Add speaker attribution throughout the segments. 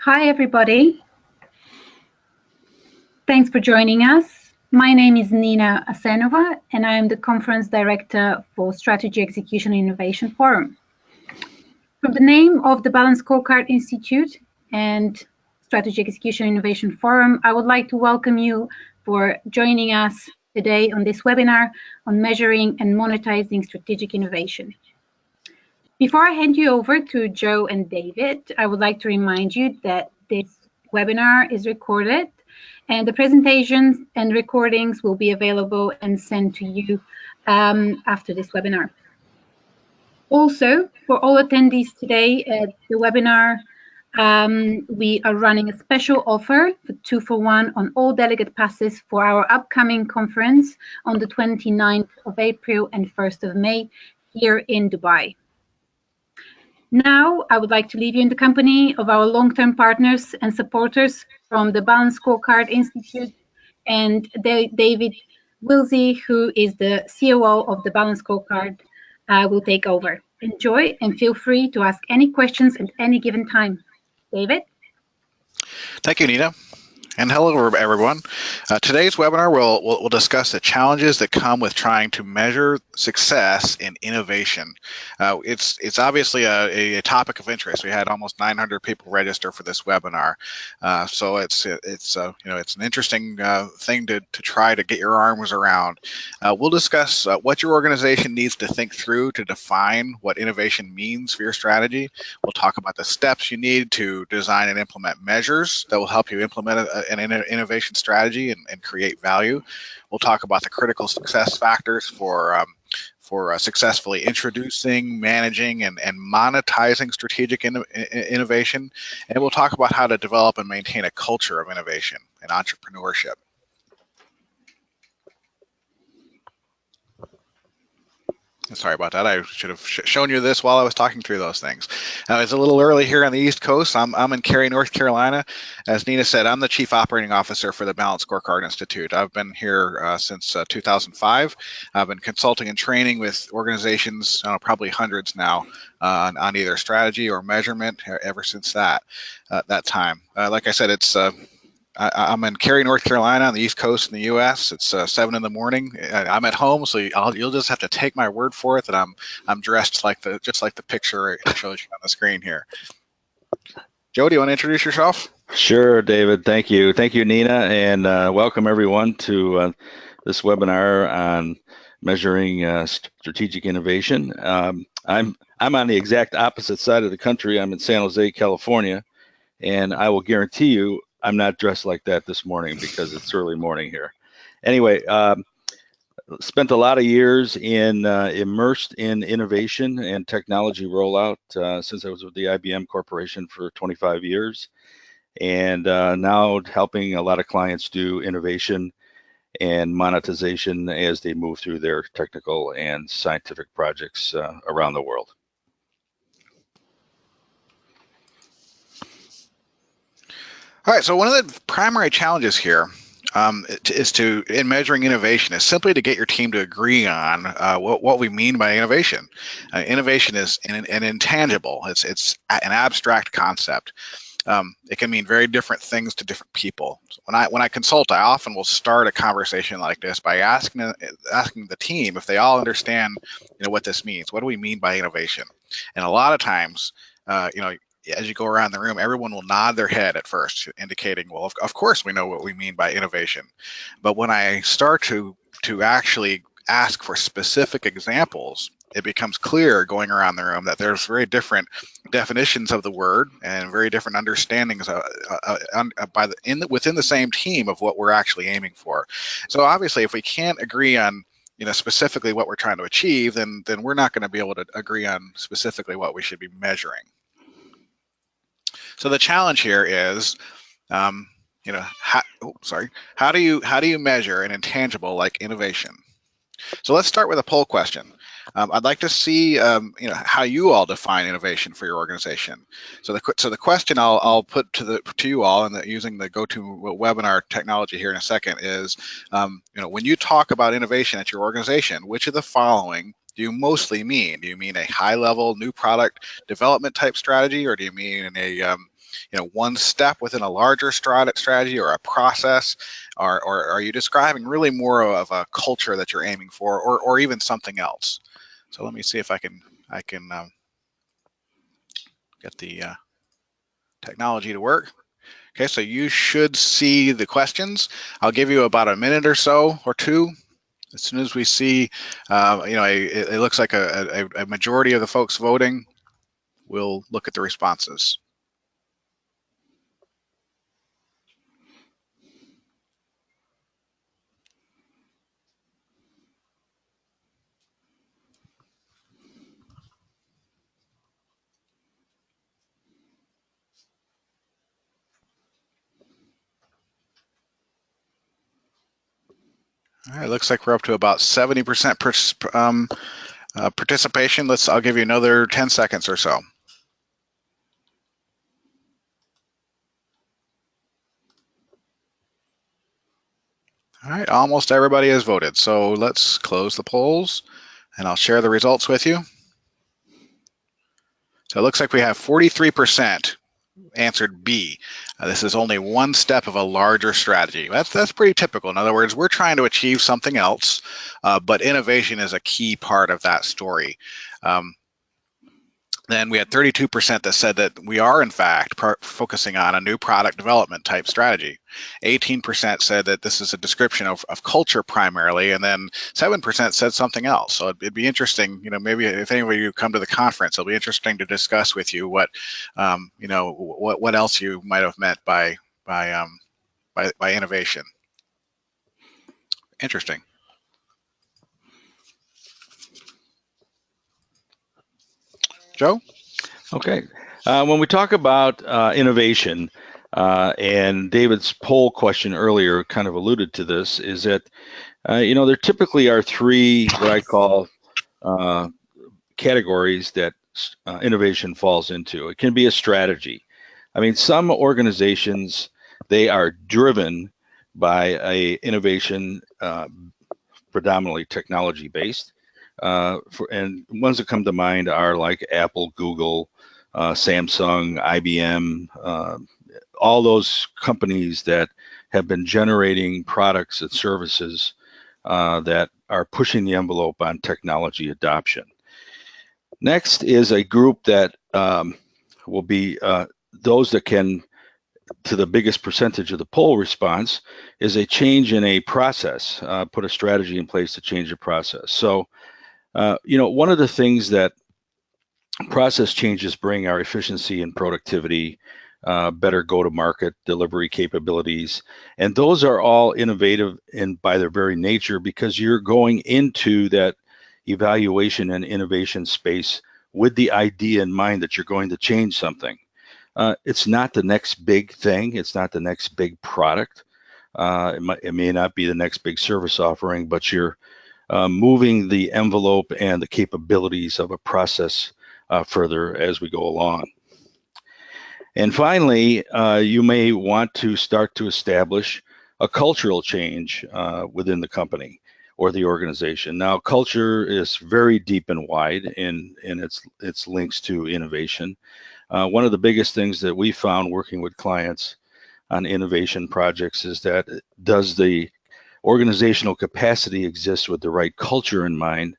Speaker 1: Hi, everybody. Thanks for joining us. My name is Nina Asenova, and I am the Conference Director for Strategy Execution and Innovation Forum. From the name of the Balanced Scorecard Institute and Strategy Execution and Innovation Forum, I would like to welcome you for joining us today on this webinar on measuring and monetizing strategic innovation. Before I hand you over to Joe and David, I would like to remind you that this webinar is recorded and the presentations and recordings will be available and sent to you after this webinar. Also, for all attendees today at the webinar, we are running a special offer for 2-for-1 on all delegate passes for our upcoming conference on the 29th of April and 1st of May here in Dubai. Now, I would like to leave you in the company of our long-term partners and supporters from the Balanced Scorecard Institute and David Wilsey, who is the COO of the Balanced Scorecard, will take over. Enjoy and feel free to ask any questions at any given time. David?
Speaker 2: Thank you, Nina. And hello, everyone. Today's webinar will discuss the challenges that come with trying to measure success in innovation. It's obviously a topic of interest. We had almost 900 people register for this webinar, so it's an interesting thing to try to get your arms around. We'll discuss what your organization needs to think through to define what innovation means for your strategy. We'll talk about the steps you need to design and implement measures that will help you implement an innovation strategy and create value. We'll talk about the critical success factors for successfully introducing, managing, and monetizing strategic innovation. And we'll talk about how to develop and maintain a culture of innovation and entrepreneurship. Sorry about that. I should have shown you this while I was talking through those things. It's a little early here on the East Coast. I'm in Cary, North Carolina. As Nina said, I'm the Chief Operating Officer for the Balanced Scorecard Institute. I've been here since 2005. I've been consulting and training with organizations, probably hundreds now, on either strategy or measurement ever since that time. Like I said, it's I'm in Cary, North Carolina, on the East Coast in the U.S. It's 7 in the morning. I'm at home, so you'll just have to take my word for it that I'm dressed just like the picture it shows you on the screen here. Joe, do you want to introduce yourself?
Speaker 3: Sure, David. Thank you, Nina, and welcome everyone to this webinar on measuring strategic innovation. I'm on the exact opposite side of the country. I'm in San Jose, California, and I will guarantee you I'm not dressed like that this morning because it's early morning here. Anyway, spent a lot of years immersed in innovation and technology rollout since I was with the IBM Corporation for 25 years. And now helping a lot of clients do innovation and monetization as they move through their technical and scientific projects around the world.
Speaker 2: All right, so one of the primary challenges here in measuring innovation is simply to get your team to agree on what we mean by innovation. Innovation is an intangible. It's an abstract concept. It can mean very different things to different people. So when I consult, I often will start a conversation like this by asking the team if they all understand what this means. What do we mean by innovation? And a lot of times, as you go around the room, everyone will nod their head at first, indicating, well, of course we know what we mean by innovation. But when I start to actually ask for specific examples, it becomes clear going around the room that there's very different definitions of the word and very different understandings within the same team of what we're actually aiming for. So obviously, if we can't agree on specifically what we're trying to achieve, then we're not going to be able to agree on specifically what we should be measuring. So the challenge here is, how do you measure an intangible like innovation? So let's start with a poll question. I'd like to see, how you all define innovation for your organization. So the question I'll put to you all, and using the GoToWebinar technology here in a second, is, when you talk about innovation at your organization, which of the following do you mostly mean? Do you mean a high-level new product development type strategy, or do you mean a one step within a larger strategy or a process, or are you describing really more of a culture that you're aiming for, or even something else? So let me see if I can get the technology to work. Okay, so you should see the questions. I'll give you about a minute or so or two. As soon as we see, it looks like a majority of the folks voting, we'll look at the responses. All right, looks like we're up to about 70% participation. I'll give you another 10 seconds or so. All right, almost everybody has voted. So let's close the polls and I'll share the results with you. So it looks like we have 43% answered B. This is only one step of a larger strategy. That's pretty typical. In other words, we're trying to achieve something else, but innovation is a key part of that story. Then we had 32% that said that we are, in fact, focusing on a new product development type strategy. 18% said that this is a description of culture primarily, and then 7% said something else. So it'd be interesting, maybe if any of you come to the conference, it'll be interesting to discuss with you what else you might have meant by innovation. Interesting. Joe?
Speaker 3: Okay. When we talk about innovation, and David's poll question earlier kind of alluded to this, is that, there typically are three what I call categories that innovation falls into. It can be a strategy. I mean, some organizations, they are driven by a innovation predominantly technology-based. And ones that come to mind are like Apple, Google, Samsung, IBM, all those companies that have been generating products and services that are pushing the envelope on technology adoption. Next is a group that will be those that can, to the biggest percentage of the poll response, is a change in a process, put a strategy in place to change the process. So, one of the things that process changes bring are efficiency and productivity, better go-to-market delivery capabilities, and those are all innovative by their very nature, because you're going into that evaluation and innovation space with the idea in mind that you're going to change something. It's not the next big thing. It's not the next big product. It may not be the next big service offering, but you're moving the envelope and the capabilities of a process further as we go along. And finally, you may want to start to establish a cultural change within the company or the organization. Now, culture is very deep and wide in its links to innovation. One of the biggest things that we found working with clients on innovation projects is that, does the organizational capacity exist with the right culture in mind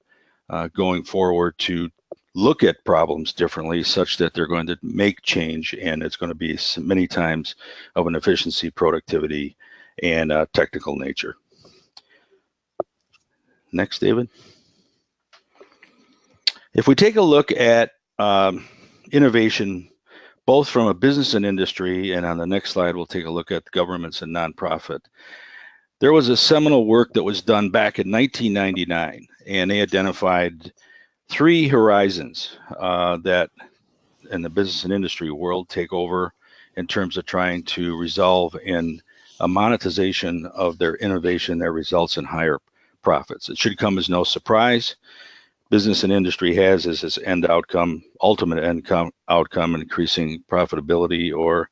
Speaker 3: going forward to look at problems differently, such that they're going to make change, and it's going to be many times of an efficiency, productivity, and technical nature. Next, David. If we take a look at innovation, both from a business and industry, and on the next slide, we'll take a look at governments and nonprofit. There was a seminal work that was done back in 1999, and they identified three horizons that in the business and industry world take over in terms of trying to resolve in a monetization of their innovation that results in higher profits. It should come as no surprise. Business and industry has as its end outcome, ultimate end outcome, increasing profitability or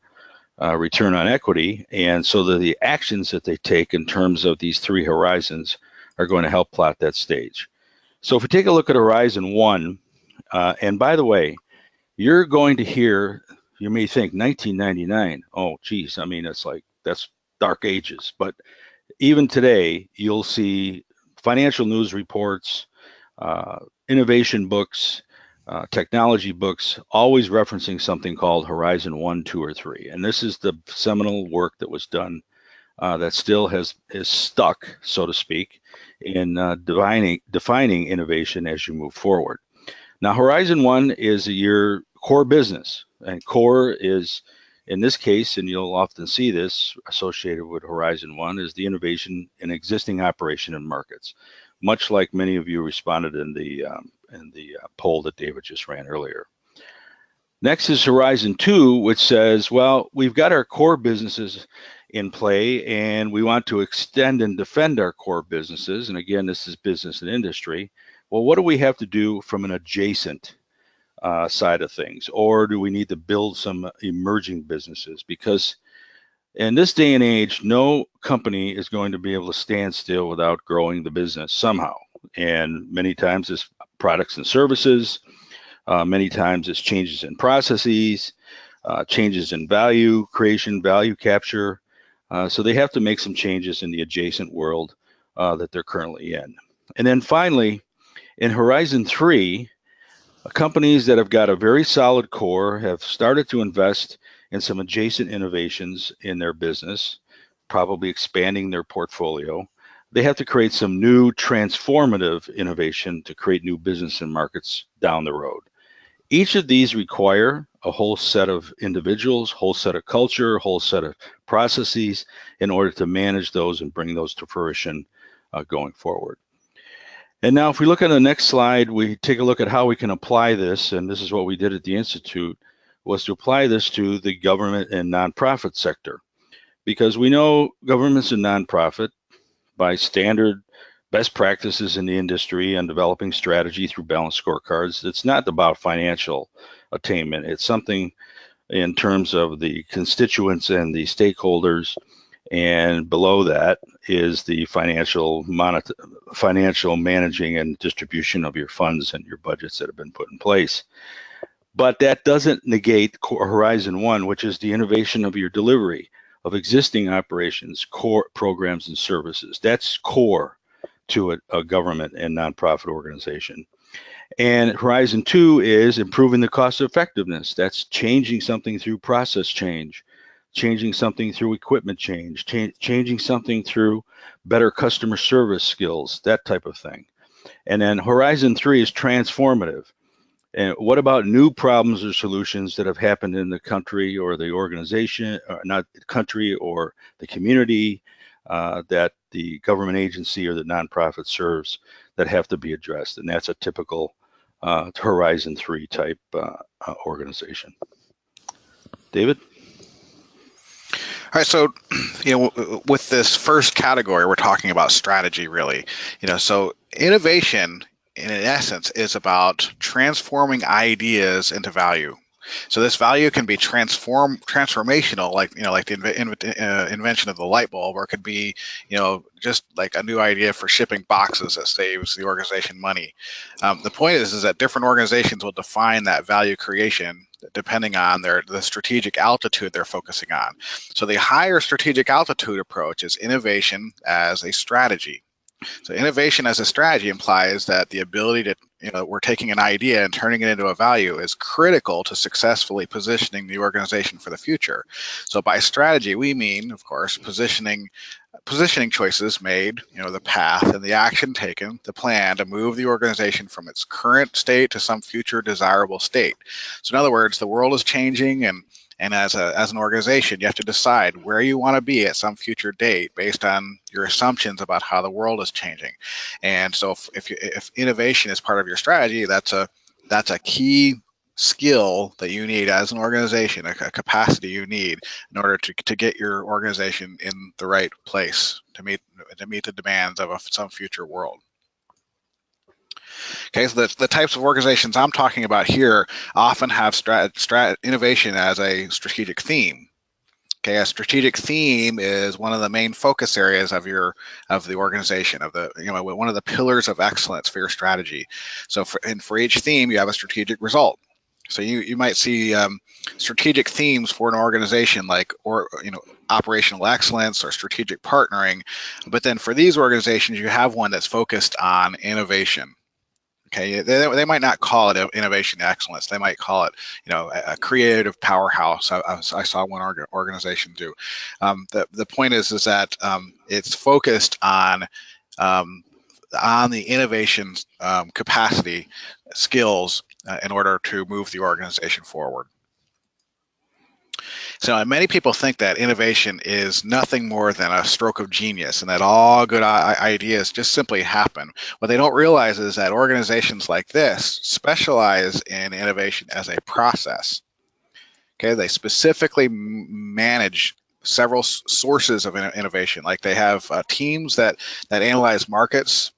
Speaker 3: return on equity. And so the actions that they take in terms of these three horizons are going to help plot that stage. So if we take a look at Horizon 1, and by the way, you're going to hear You may think 1999, oh geez, I mean, it's like, that's dark ages. But even today, you'll see financial news reports, innovation books, technology books, always referencing something called Horizon 1, 2, or 3. And this is the seminal work that was done that still is stuck, so to speak, in defining innovation as you move forward. Now, Horizon 1 is your core business, and core is, in this case, and you'll often see this associated with Horizon 1, is the innovation in existing operation and markets, much like many of you responded in the poll that David just ran earlier. Next is Horizon 2, which says, well, we've got our core businesses in play, and we want to extend and defend our core businesses. And again, this is business and industry. Well, what do we have to do from an adjacent side of things? Or do we need to build some emerging businesses? Because in this day and age, no company is going to be able to stand still without growing the business somehow. And many times it's products and services. Many times it's changes in processes, changes in value creation, value capture. So they have to make some changes in the adjacent world that they're currently in. And then finally, in Horizon 3, companies that have got a very solid core have started to invest in some adjacent innovations in their business, probably expanding their portfolio. They have to create some new transformative innovation to create new business and markets down the road. Each of these require a whole set of individuals, whole set of culture, whole set of processes in order to manage those and bring those to fruition going forward. And now if we look at the next slide, we take a look at how we can apply this, and this is what we did at the Institute, was to apply this to the government and nonprofit sector. Because we know governments and nonprofit, by standard best practices in the industry and developing strategy through balanced scorecards, it's not about financial attainment. It's something in terms of the constituents and the stakeholders, and below that is the financial managing and distribution of your funds and your budgets that have been put in place. But that doesn't negate Horizon 1, which is the innovation of your delivery of existing operations, core programs and services. That's core to a government and nonprofit organization. And Horizon 2 is improving the cost effectiveness. That's changing something through process change, changing something through equipment change, changing something through better customer service skills, that type of thing. And then Horizon 3 is transformative. And what about new problems or solutions that have happened in the country or the organization, or not the country or the community that the government agency or the nonprofit serves that have to be addressed? And that's a typical Horizon 3 type organization. David?
Speaker 2: All right, so with this first category, we're talking about strategy, really. So innovation, in essence, is about transforming ideas into value. So this value can be transformational, like the invention of the light bulb, or it could be just like a new idea for shipping boxes that saves the organization money. The point is that different organizations will define that value creation depending on the strategic altitude they're focusing on. So the higher strategic altitude approach is innovation as a strategy. So innovation as a strategy implies that the ability to, we're taking an idea and turning it into a value is critical to successfully positioning the organization for the future. So by strategy, we mean, of course, positioning choices made, the path and the action taken, the plan to move the organization from its current state to some future desirable state. So in other words, the world is changing, and as an organization, you have to decide where you want to be at some future date based on your assumptions about how the world is changing. And so if innovation is part of your strategy, that's a key skill that you need as an organization, a capacity you need in order to get your organization in the right place to meet the demands of some future world. Okay, so the types of organizations I'm talking about here often have innovation as a strategic theme. Okay, a strategic theme is one of the main focus areas of the organization, one of the pillars of excellence for your strategy. So for each theme, you have a strategic result. So you might see strategic themes for an organization like operational excellence or strategic partnering, but then for these organizations you have one that's focused on innovation. Okay, they might not call it innovation excellence. They might call it, a creative powerhouse. I saw one organization do. The point is that it's focused on the innovation capacity, skills in order to move the organization forward. So many people think that innovation is nothing more than a stroke of genius and that all good ideas just simply happen. What they don't realize is that organizations like this specialize in innovation as a process. Okay, they specifically manage several sources of innovation. Like they have teams that analyze markets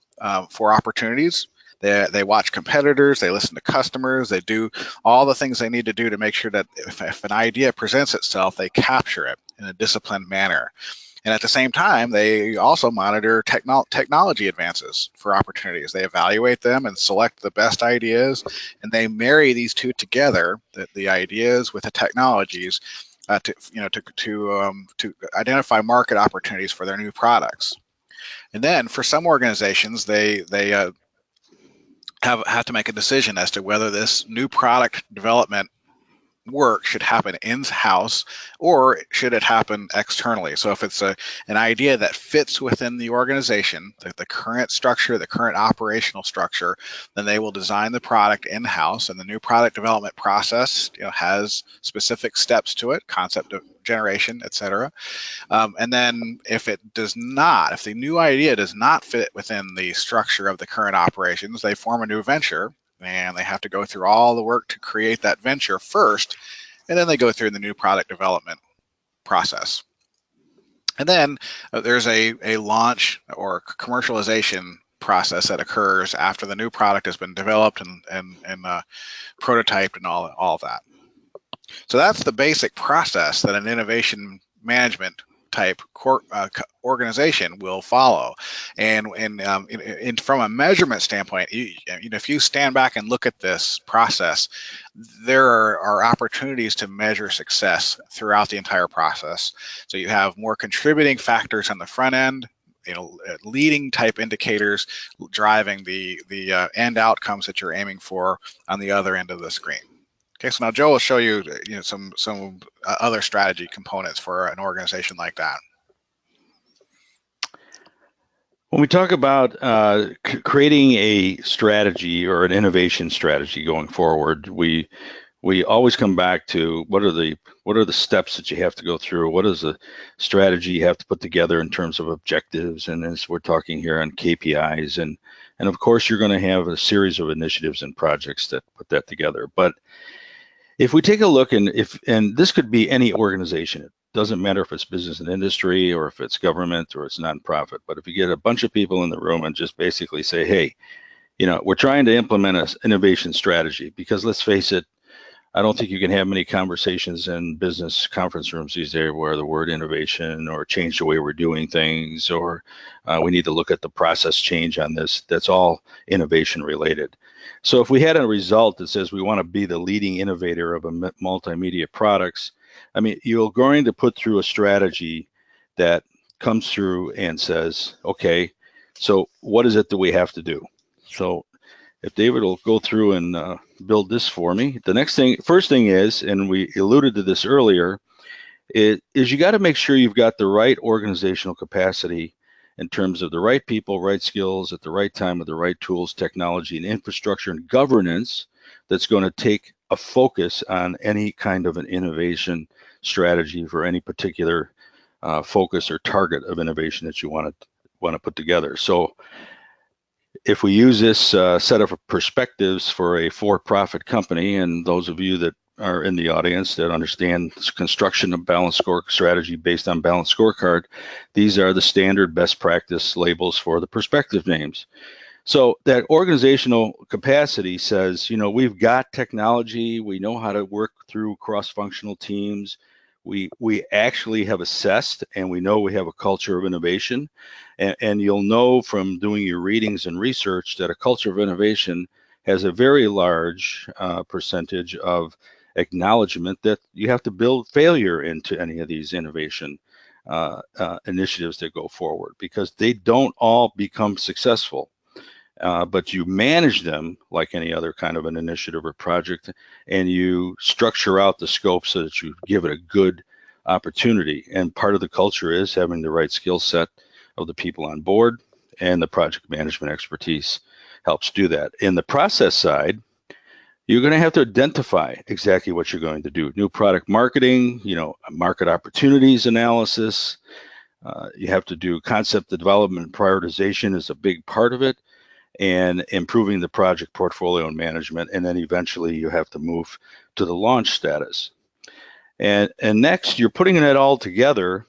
Speaker 2: for opportunities. They watch competitors, they listen to customers, they do all the things they need to do to make sure that if an idea presents itself, they capture it in a disciplined manner. And at the same time, they also monitor technology advances for opportunities. They evaluate them and select the best ideas, and they marry these two together, the ideas with the technologies, to identify market opportunities for their new products. And then for some organizations, they have to make a decision as to whether this new product development work should happen in-house or should it happen externally. So if it's an idea that fits within the organization, the current structure, the current operational structure, then they will design the product in-house, and the new product development process has specific steps to it, concept generation, etc. And then if the new idea does not fit within the structure of the current operations, they form a new venture, and they have to go through all the work to create that venture first, and then they go through the new product development process. And then there's a launch or commercialization process that occurs after the new product has been developed and prototyped and all of that. So that's the basic process that an innovation management type organization will follow. And from a measurement standpoint, if you stand back and look at this process, there are opportunities to measure success throughout the entire process. So you have more contributing factors on the front end, leading type indicators driving the end outcomes that you're aiming for on the other end of the screen. Okay, so now Joe will show you, some other strategy components for an organization like that.
Speaker 3: When we talk about creating a strategy or an innovation strategy going forward, we always come back to what are the steps that you have to go through? What is the strategy you have to put together in terms of objectives? And as we're talking here on KPIs, and of course you're going to have a series of initiatives and projects that put that together. But if we take a look, and this could be any organization, it doesn't matter if it's business and industry or if it's government or it's nonprofit, but if you get a bunch of people in the room and just basically say, hey, we're trying to implement an innovation strategy, because let's face it, I don't think you can have many conversations in business conference rooms these days where the word innovation or change the way we're doing things, or we need to look at the process change on this. That's all innovation related. So if we had a result that says we want to be the leading innovator of multimedia products, I mean, you're going to put through a strategy that comes through and says, okay, so what is it that we have to do? So if David will go through and build this for me, first thing is, and we alluded to this earlier, is you got to make sure you've got the right organizational capacity in terms of the right people, right skills at the right time with the right tools, technology, and infrastructure and governance that's going to take a focus on any kind of an innovation strategy for any particular focus or target of innovation that you want to put together. So if we use this set of perspectives for a for-profit company, and those of you that are in the audience that understand construction of balanced score strategy based on balanced scorecard, these are the standard best practice labels for the perspective names. So that organizational capacity says, we've got technology, we know how to work through cross-functional teams, we actually have assessed, and we know we have a culture of innovation, and you'll know from doing your readings and research that a culture of innovation has a very large percentage of acknowledgement that you have to build failure into any of these innovation initiatives that go forward, because they don't all become successful. But you manage them like any other kind of an initiative or project, and you structure out the scope so that you give it a good opportunity. And part of the culture is having the right skill set of the people on board, and the project management expertise helps do that. In the process side, you're going to have to identify exactly what you're going to do. New product marketing, market opportunities analysis. You have to do concept development. Prioritization is a big part of it, and improving the project portfolio and management. And then eventually you have to move to the launch status. And next, you're putting it all together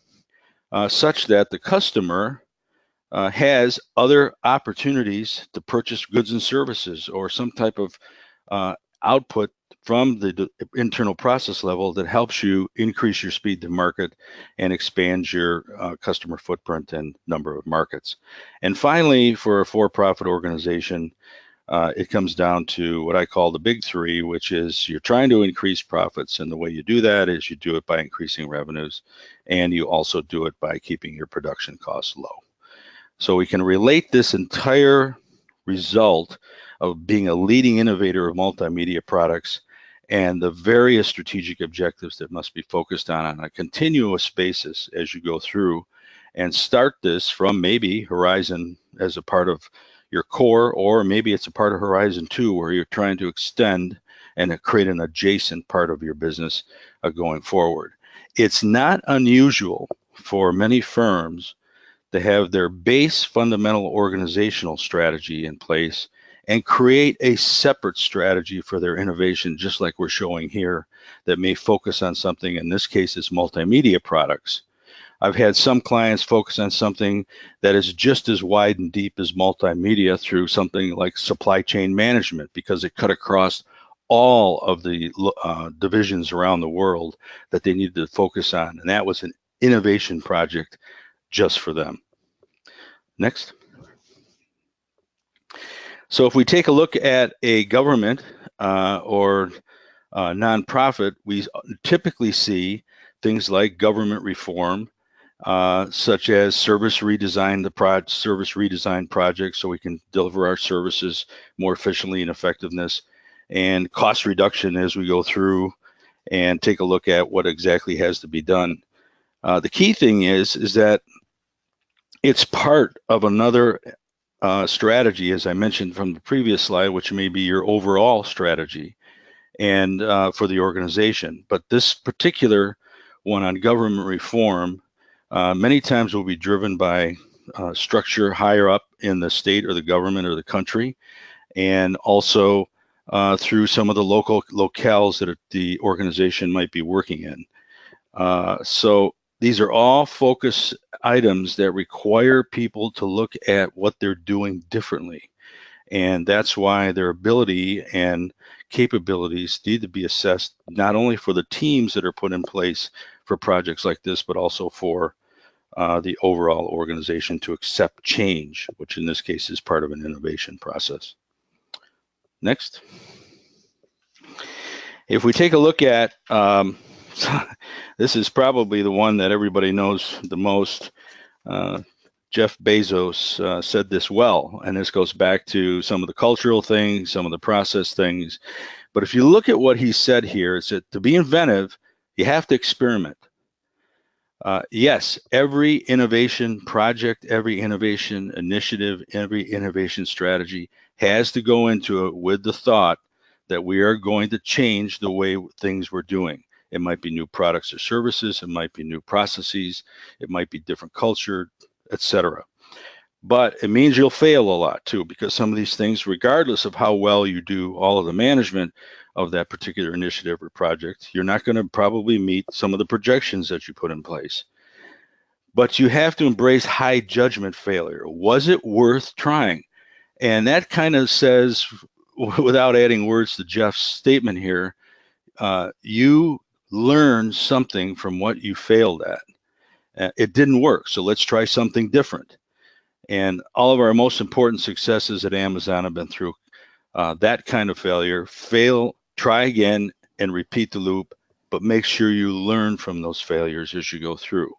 Speaker 3: such that the customer has other opportunities to purchase goods and services, or some type of output from the internal process level that helps you increase your speed to market and expand your customer footprint and number of markets. And finally, for a for-profit organization, it comes down to what I call the big three, which is you're trying to increase profits. And the way you do that is you do it by increasing revenues, and you also do it by keeping your production costs low. So we can relate this entire result of being a leading innovator of multimedia products and the various strategic objectives that must be focused on a continuous basis as you go through, and start this from maybe Horizon as a part of your core, or maybe it's a part of Horizon 2 where you're trying to extend and create an adjacent part of your business going forward. It's not unusual for many firms to have their base fundamental organizational strategy in place and create a separate strategy for their innovation, just like we're showing here, that may focus on something. In this case, it's multimedia products. I've had some clients focus on something that is just as wide and deep as multimedia through something like supply chain management, because it cut across all of the divisions around the world that they needed to focus on. And that was an innovation project just for them. Next. So if we take a look at a government or nonprofit, we typically see things like government reform, such as service redesign projects, so we can deliver our services more efficiently and effectiveness, and cost reduction as we go through and take a look at what exactly has to be done. The key thing is that it's part of another strategy, as I mentioned from the previous slide, which may be your overall strategy and for the organization. But this particular one on government reform many times will be driven by structure higher up in the state or the government or the country, and also through some of the local locales that the organization might be working in. So these are all focus items that require people to look at what they're doing differently. And that's why their ability and capabilities need to be assessed, not only for the teams that are put in place for projects like this, but also for the overall organization to accept change, which in this case is part of an innovation process. Next. If we take a look at this is probably the one that everybody knows the most. Jeff Bezos said this well, and this goes back to some of the cultural things, some of the process things. But if you look at what he said here, it's that to be inventive, you have to experiment. Yes, every innovation project, every innovation initiative, every innovation strategy has to go into it with the thought that we are going to change the way things we're doing. It might be new products or services, it might be new processes, it might be different culture, etc. But it means you'll fail a lot too, because some of these things, regardless of how well you do all of the management of that particular initiative or project, you're not going to probably meet some of the projections that you put in place. But you have to embrace high judgment failure. Was it worth trying? And that kind of says, without adding words to Jeff's statement here, you learn something from what you failed at. It didn't work, so let's try something different. And all of our most important successes at Amazon have been through that kind of failure, try again and repeat the loop, but make sure you learn from those failures as you go through.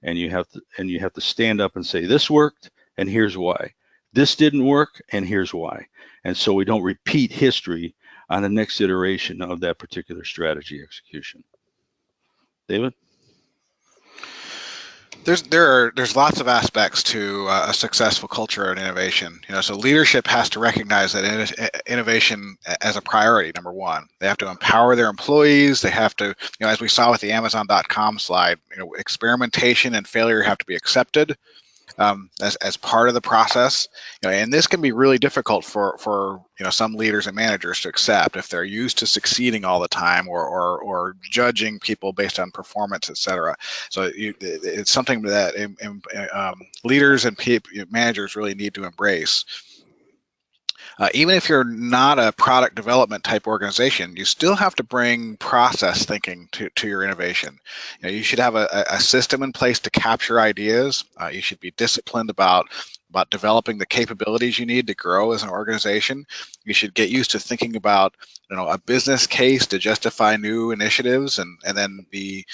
Speaker 3: And you have to stand up and say, this worked, and here's why. This didn't work, and here's why. And so we don't repeat history on the next iteration of that particular strategy execution. David?
Speaker 2: There's lots of aspects to a successful culture and innovation. So leadership has to recognize that innovation as a priority. Number one, they have to empower their employees. They have to, as we saw with the Amazon.com slide, experimentation and failure have to be accepted as part of the process. And this can be really difficult for some leaders and managers to accept if they're used to succeeding all the time or judging people based on performance, etc. So it's something that leaders and managers really need to embrace. Even if you're not a product development type organization, you still have to bring process thinking to your innovation. You should have a system in place to capture ideas. You should be disciplined about developing the capabilities you need to grow as an organization. You should get used to thinking about a business case to justify new initiatives, and then be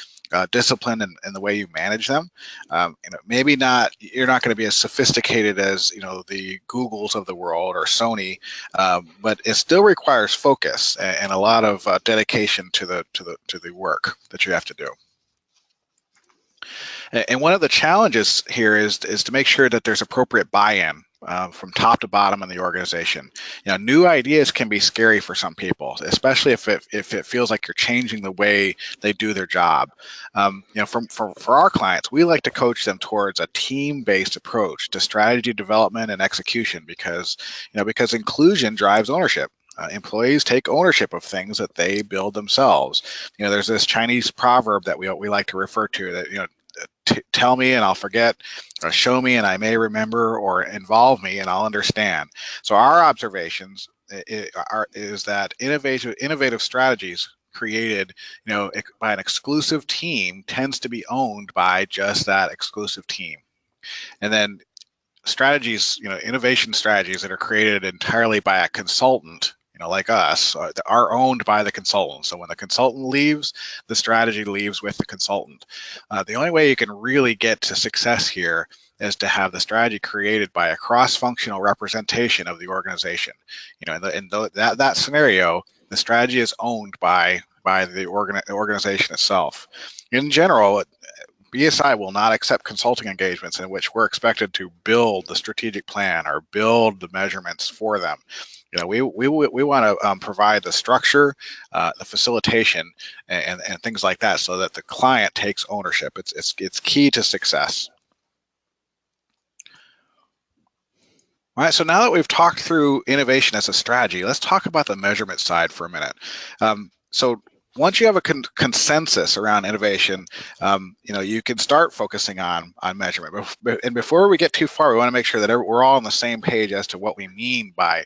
Speaker 2: disciplined in the way you manage them. Maybe you're not going to be as sophisticated as the Googles of the world or Sony, but it still requires focus and a lot of dedication to the work that you have to do. And one of the challenges here is to make sure that there's appropriate buy-in from top to bottom in the organization. New ideas can be scary for some people, especially if it feels like you're changing the way they do their job. For our clients, we like to coach them towards a team-based approach to strategy development and execution because inclusion drives ownership. Employees take ownership of things that they build themselves. There's this Chinese proverb that we like to refer to that tell me and I'll forget, or show me and I may remember, or involve me and I'll understand. So our observations is that innovative strategies created by an exclusive team tends to be owned by just that exclusive team. And then strategies, innovation strategies that are created entirely by a consultant, like us, are owned by the consultant. So when the consultant leaves, the strategy leaves with the consultant. The only way you can really get to success here is to have the strategy created by a cross-functional representation of the organization. In that scenario, the strategy is owned by the organization itself. In general, BSI will not accept consulting engagements in which we're expected to build the strategic plan or build the measurements for them. We want to provide the structure, the facilitation, and things like that, so that the client takes ownership. It's key to success. All right, so now that we've talked through innovation as a strategy, let's talk about the measurement side for a minute. So once you have a consensus around innovation, you can start focusing on measurement. And before we get too far, we want to make sure that we're all on the same page as to what we mean by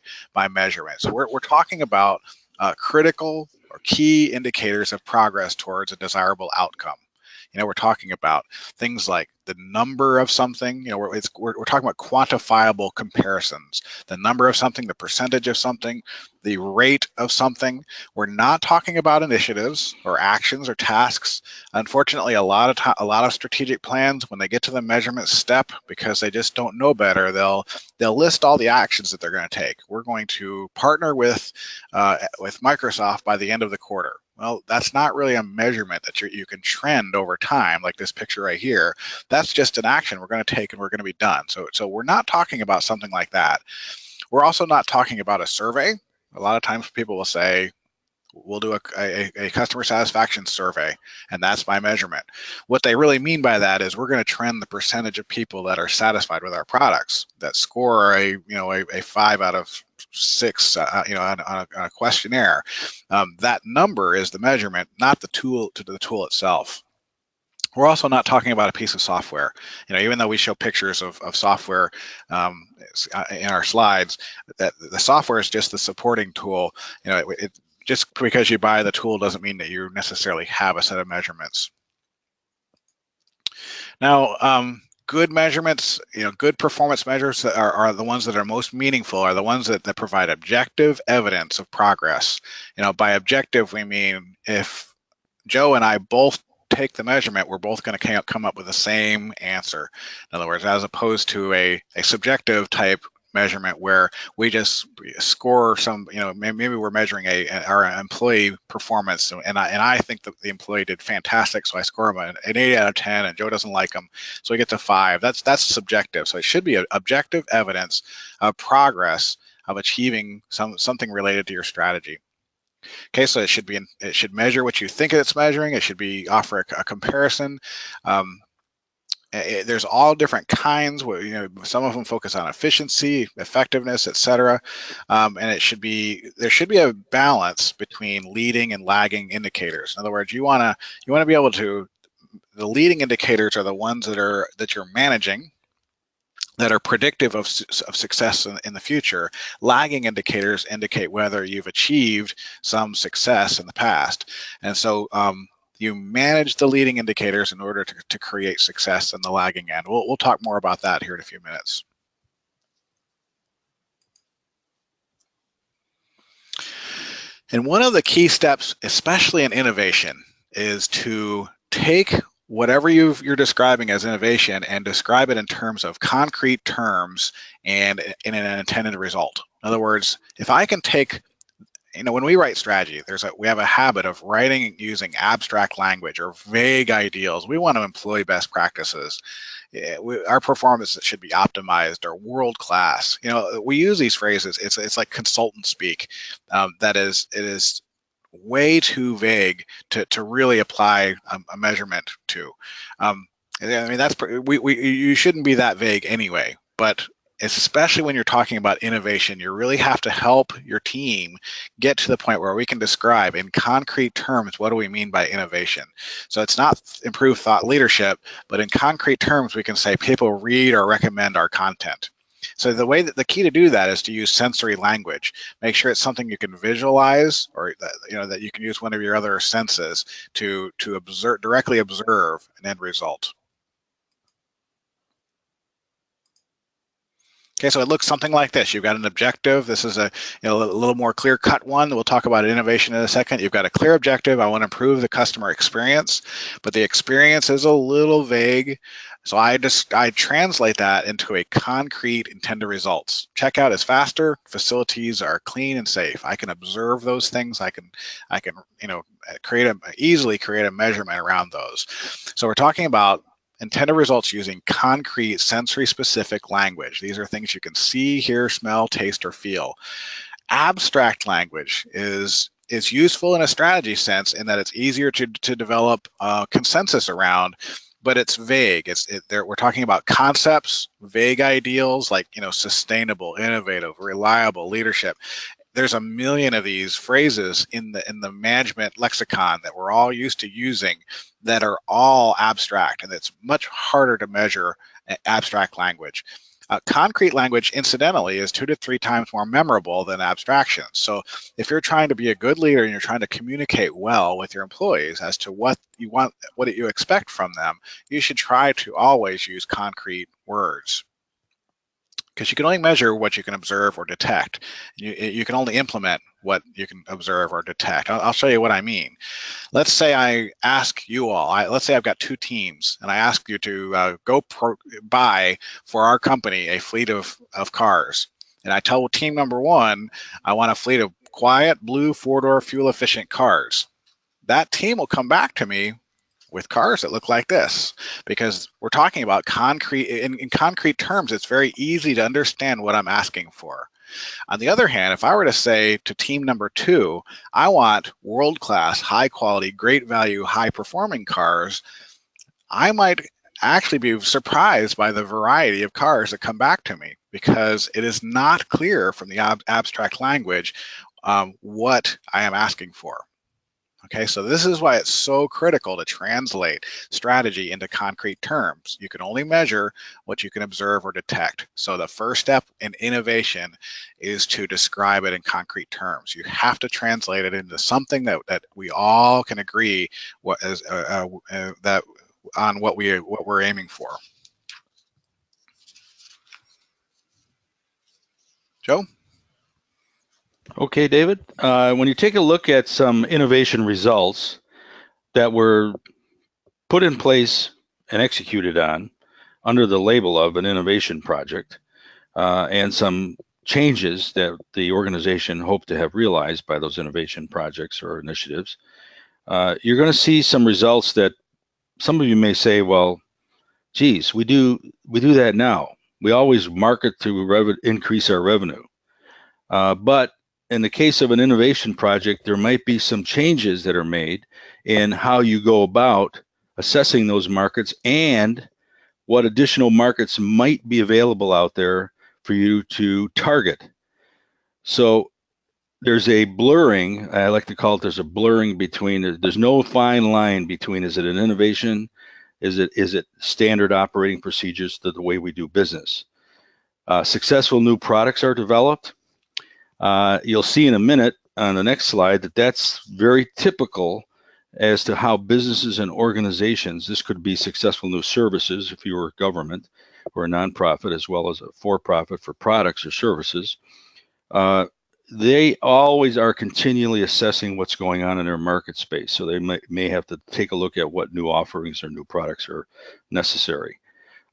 Speaker 2: measurement. So we're talking about critical or key indicators of progress towards a desirable outcome. We're talking about things like the number of something. We're talking about quantifiable comparisons. The number of something, the percentage of something, the rate of something. We're not talking about initiatives or actions or tasks. Unfortunately, a lot of strategic plans, when they get to the measurement step, because they just don't know better, they'll list all the actions that they're going to take. We're going to partner with Microsoft by the end of the quarter. Well, that's not really a measurement that you can trend over time, like this picture right here. That's just an action we're going to take and we're going to be done. So we're not talking about something like that. We're also not talking about a survey. A lot of times people will say, we'll do a customer satisfaction survey, and that's my measurement. What they really mean by that is we're going to trend the percentage of people that are satisfied with our products, that score a 5 out of 6 on a questionnaire. That number is the measurement, not the tool itself. We're also not talking about a piece of software. Even though we show pictures of software in our slides, that the software is just the supporting tool. Just because you buy the tool doesn't mean that you necessarily have a set of measurements. Now, good measurements, good performance measures that are the ones that are most meaningful, are the ones that provide objective evidence of progress. By objective, we mean if Joe and I both take the measurement, we're both going to come up with the same answer. In other words, as opposed to a subjective type measurement where we just score some, maybe we're measuring our employee performance, and I think that the employee did fantastic, so I score him an 8 out of 10, and Joe doesn't like him, so he gets a 5. That's subjective. So it should be objective evidence of progress of achieving something related to your strategy. Okay, so it should measure what you think it's measuring. It should offer a comparison. There's all different kinds. Some of them focus on efficiency, effectiveness, etc. And there should be a balance between leading and lagging indicators. In other words, you want to be able to. The leading indicators are the ones that you're managing, that are predictive of success in the future. Lagging indicators indicate whether you've achieved some success in the past. And so you manage the leading indicators in order to create success in the lagging end. We'll talk more about that here in a few minutes. And one of the key steps, especially in innovation, is to take whatever you're describing as innovation and describe it in terms of concrete terms and in an intended result. In other words, if I can take, when we write strategy, we have a habit of writing using abstract language or vague ideals. We want to employ best practices. Our performance should be optimized or world class. We use these phrases. It's like consultant speak. It is way too vague to really apply a measurement to. I mean, you shouldn't be that vague anyway, but especially when you're talking about innovation, you really have to help your team get to the point where we can describe in concrete terms what do we mean by innovation. So it's not improved thought leadership, but in concrete terms we can say people read or recommend our content. So the key to do that is to use sensory language. Make sure it's something you can visualize, or that you can use one of your other senses to directly observe an end result. Okay, so it looks something like this. You've got an objective. This is a little more clear-cut one. We'll talk about innovation in a second. You've got a clear objective. I want to improve the customer experience, but the experience is a little vague. So I translate that into a concrete intended results. Checkout is faster. Facilities are clean and safe. I can observe those things. I can easily create a measurement around those. So we're talking about intended results using concrete sensory specific language. These are things you can see, hear, smell, taste, or feel. Abstract language is useful in a strategy sense in that it's easier to develop consensus around, but it's vague. We're talking about concepts, vague ideals like sustainable, innovative, reliable, leadership. There's a million of these phrases in the management lexicon that we're all used to using that are all abstract, and it's much harder to measure abstract language. Concrete language, incidentally, is 2 to 3 times more memorable than abstraction. So if you're trying to be a good leader and you're trying to communicate well with your employees as to what you want, what you expect from them, you should try to always use concrete words, because you can only measure what you can observe or detect. You can only implement what you can observe or detect. I'll show you what I mean. Let's say I ask you all, let's say I've got 2 teams, and I ask you to go buy for our company a fleet of cars. And I tell team number 1, I want a fleet of quiet, blue, 4-door, fuel-efficient cars. That team will come back to me with cars that look like this, because we're talking about concrete. In concrete terms, it's very easy to understand what I'm asking for. On the other hand, if I were to say to team number 2, I want world-class, high-quality, great value, high-performing cars, I might actually be surprised by the variety of cars that come back to me, because it is not clear from the abstract language what I am asking for. Okay, so this is why it's so critical to translate strategy into concrete terms. You can only measure what you can observe or detect. So the first step in innovation is to describe it in concrete terms. You have to translate it into something that we all can agree on what we're aiming for. Joe?
Speaker 3: Okay, David. When you take a look at some innovation results that were put in place and executed on under the label of an innovation project, and some changes that the organization hoped to have realized by those innovation projects or initiatives, you're going to see some results that some of you may say, well, geez, we do that now. We always market to increase our revenue. But in the case of an innovation project, there might be some changes that are made in how you go about assessing those markets and what additional markets might be available out there for you to target. So there's a blurring, I like to call it, there's a blurring between, there's no fine line between, is it an innovation? Is it standard operating procedures to the way we do business? Successful new products are developed. You'll see in a minute on the next slide that that's very typical as to how businesses and organizations, this could be successful new services if you were government or a nonprofit, as well as a for-profit for products or services. They always are continually assessing what's going on in their market space. So they may have to take a look at what new offerings or new products are necessary.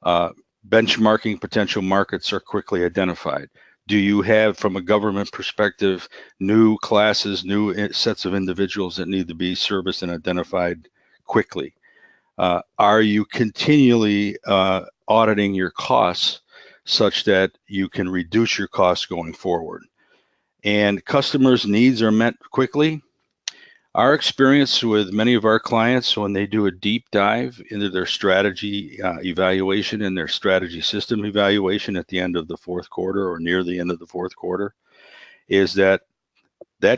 Speaker 3: Benchmarking potential markets are quickly identified. Do you have, from a government perspective, new classes, new sets of individuals that need to be serviced and identified quickly? Are you continually auditing your costs such that you can reduce your costs going forward? And customers' needs are met quickly. Our experience with many of our clients, when they do a deep dive into their strategy evaluation and their strategy system evaluation at the end of the fourth quarter or near the end of the fourth quarter, is that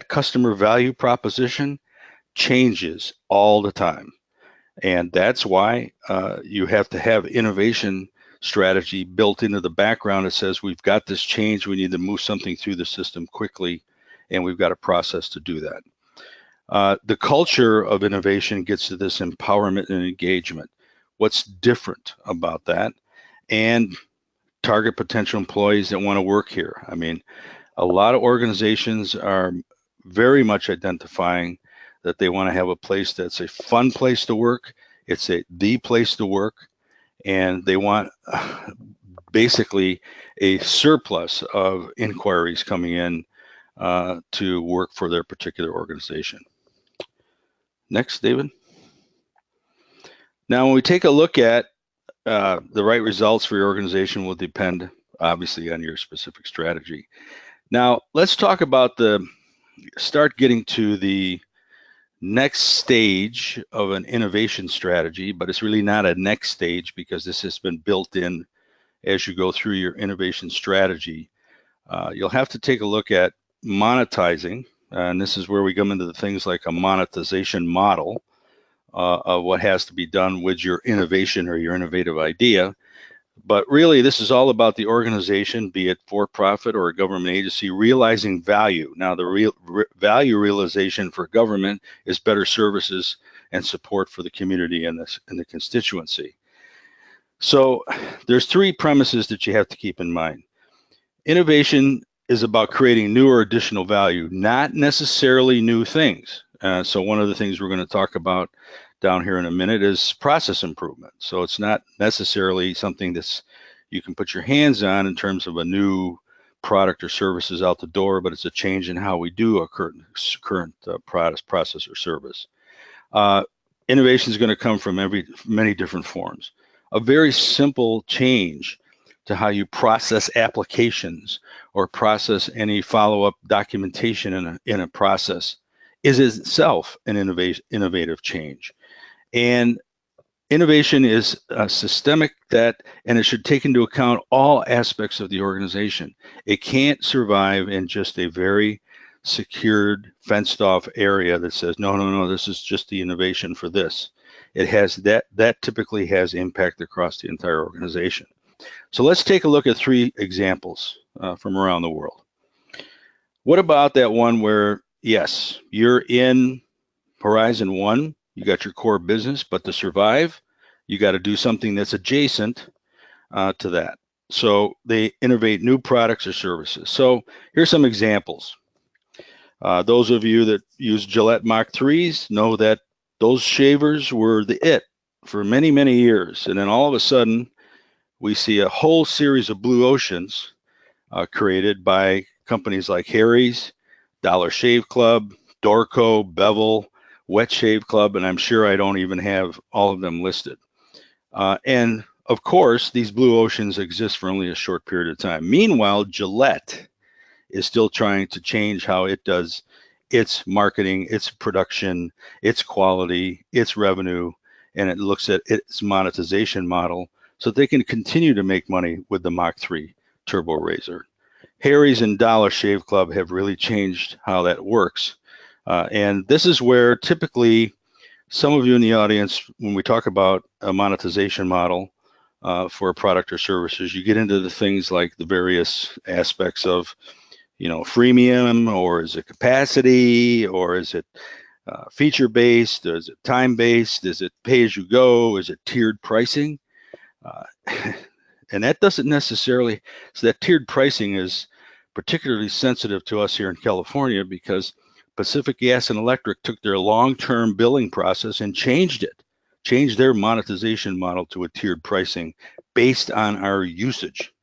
Speaker 3: customer value proposition changes all the time. And that's why you have to have innovation strategy built into the background that says we've got this change, we need to move something through the system quickly, and we've got a process to do that. The culture of innovation gets to this empowerment and engagement. What's different about that? And target potential employees that want to work here. I mean, a lot of organizations are very much identifying that they want to have a place that's a fun place to work. It's the place to work. And they want basically a surplus of inquiries coming in to work for their particular organization. Next, David. Now, when we take a look at the right results for your organization will depend, obviously, on your specific strategy. Now, let's talk about start getting to the next stage of an innovation strategy, but it's really not a next stage because this has been built in as you go through your innovation strategy. You'll have to take a look at monetizing, and this is where we come into the things like a monetization model of what has to be done with your innovation or your innovative idea. But really, this is all about the organization, be it for-profit or a government agency, realizing value. Now, the value realization for government is better services and support for the community and the constituency. So there's three premises that you have to keep in mind. Innovation is about creating new or additional value, not necessarily new things. So one of the things we're going to talk about down here in a minute is process improvement. So it's not necessarily something that's you can put your hands on in terms of a new product or services out the door, but it's a change in how we do a current product, process, or service. Innovation is going to come from many different forms. A very simple change to how you process applications or process any follow-up documentation in a process is itself an innovative change. And innovation is systemic and it should take into account all aspects of the organization. It can't survive in just a very secured, fenced-off area that says, no, this is just the innovation for this. It has that typically has impact across the entire organization. So let's take a look at three examples from around the world. What about that one where, yes, you're in Horizon 1, you got your core business, but to survive, you got to do something that's adjacent to that. So they innovate new products or services. So here's some examples. Those of you that use Gillette Mach 3s know that those shavers were the it for many, many years. And then all of a sudden, we see a whole series of blue oceans created by companies like Harry's, Dollar Shave Club, Dorco, Bevel, Wet Shave Club, and I'm sure I don't even have all of them listed. And of course, these blue oceans exist for only a short period of time. Meanwhile, Gillette is still trying to change how it does its marketing, its production, its quality, its revenue, and it looks at its monetization model so they can continue to make money with the Mach 3 turbo razor. Harry's and Dollar Shave Club have really changed how that works. And this is where typically some of you in the audience, when we talk about a monetization model for a product or services, you get into the things like the various aspects of, freemium, or is it capacity, or is it feature-based, or is it time-based, is it pay-as-you-go, is it tiered pricing? And that doesn't necessarily, so that tiered pricing is particularly sensitive to us here in California because Pacific Gas and Electric took their long-term billing process and changed their monetization model to a tiered pricing based on our usage.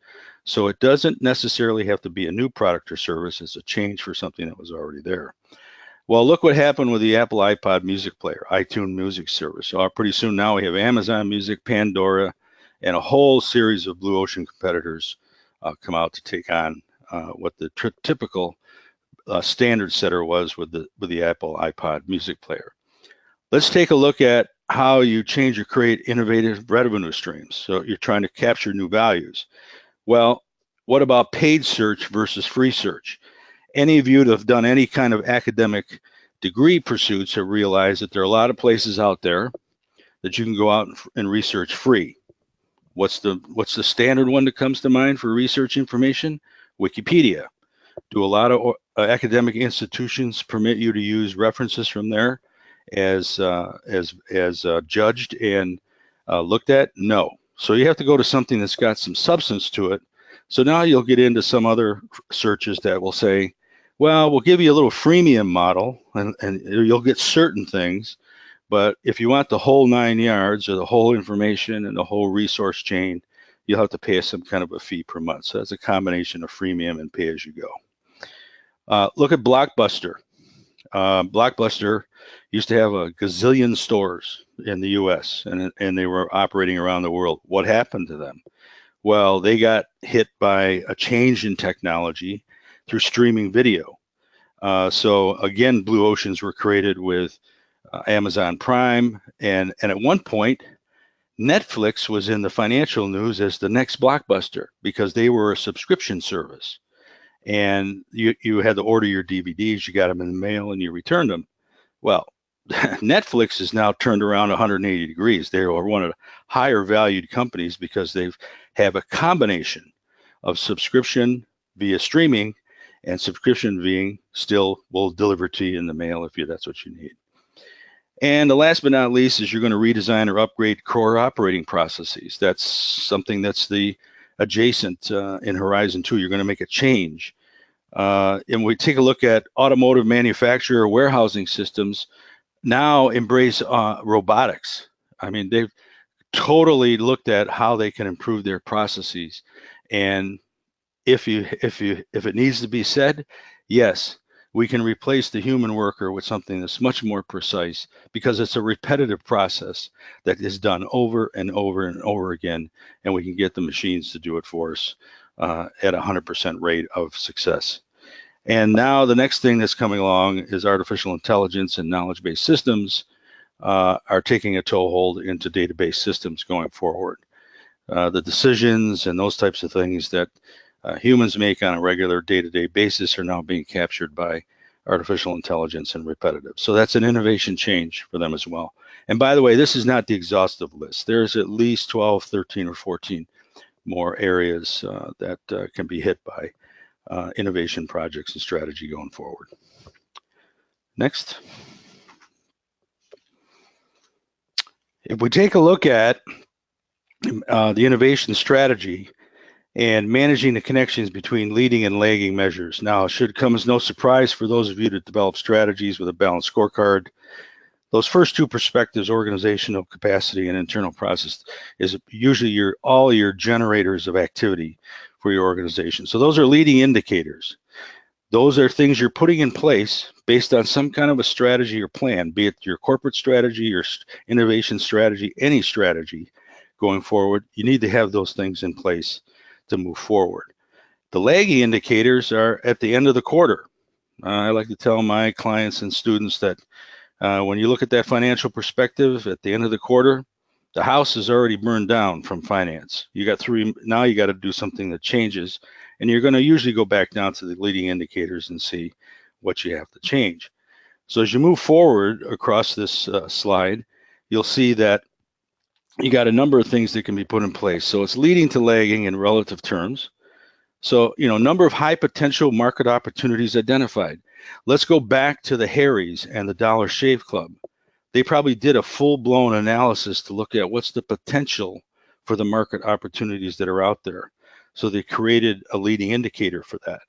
Speaker 3: So it doesn't necessarily have to be a new product or service. It's a change for something that was already there. Well, look what happened with the Apple iPod music player, iTunes music service. So pretty soon now we have Amazon Music, Pandora, and a whole series of blue ocean competitors come out to take on what the typical standard setter was with the Apple iPod music player. Let's take a look at how you change or create innovative revenue streams. So you're trying to capture new values. Well, what about paid search versus free search? Any of you that have done any kind of academic degree pursuits have realized that there are a lot of places out there that you can go out and research free. What's the standard one that comes to mind for research information? Wikipedia. Do a lot of academic institutions permit you to use references from there as judged and looked at? No. So you have to go to something that's got some substance to it. So now you'll get into some other searches that will say, well, we'll give you a little freemium model and you'll get certain things. But if you want the whole 9 yards or the whole information and the whole resource chain, you'll have to pay some kind of a fee per month. So that's a combination of freemium and pay as you go. Look at Blockbuster. Blockbuster used to have a gazillion stores in the US and they were operating around the world. What happened to them? Well, they got hit by a change in technology through streaming video. So again, blue oceans were created with Amazon Prime, and at one point, Netflix was in the financial news as the next Blockbuster because they were a subscription service. And you had to order your DVDs, you got them in the mail, and you returned them. Well, Netflix is now turned around 180 degrees. They are one of the higher valued companies because they have a combination of subscription via streaming and subscription being still will deliver to you in the mail if that's what you need. And the last but not least is you're going to redesign or upgrade core operating processes. That's something that's the adjacent in Horizon 2. You're going to make a change. And we take a look at automotive manufacturer warehousing systems now embrace robotics. I mean, they've totally looked at how they can improve their processes. And if it needs to be said, yes, we can replace the human worker with something that's much more precise because it's a repetitive process that is done over and over and over again, and we can get the machines to do it for us at 100% rate of success. And now the next thing that's coming along is artificial intelligence and knowledge-based systems are taking a toehold into database systems going forward. The decisions and those types of things that humans make on a regular day-to-day basis are now being captured by artificial intelligence and repetitive. So that's an innovation change for them as well. And by the way, this is not the exhaustive list. There's at least 12, 13, or 14 more areas that can be hit by innovation projects and strategy going forward. Next. If we take a look at the innovation strategy and managing the connections between leading and lagging measures. Now, it should come as no surprise for those of you that develop strategies with a balanced scorecard. Those first two perspectives, organizational capacity and internal process, is usually all your generators of activity for your organization. So those are leading indicators. Those are things you're putting in place based on some kind of a strategy or plan, be it your corporate strategy, your innovation strategy, any strategy going forward. You need to have those things in place to move forward. The lagging indicators are at the end of the quarter. I like to tell my clients and students that when you look at that financial perspective at the end of the quarter, the house is already burned down from finance. You got now you got to do something that changes, and you're going to usually go back down to the leading indicators and see what you have to change. So as you move forward across this slide, you'll see that you got a number of things that can be put in place. So it's leading to lagging in relative terms. So, number of high potential market opportunities identified. Let's go back to the Harry's and the Dollar Shave Club. They probably did a full-blown analysis to look at what's the potential for the market opportunities that are out there. So they created a leading indicator for that.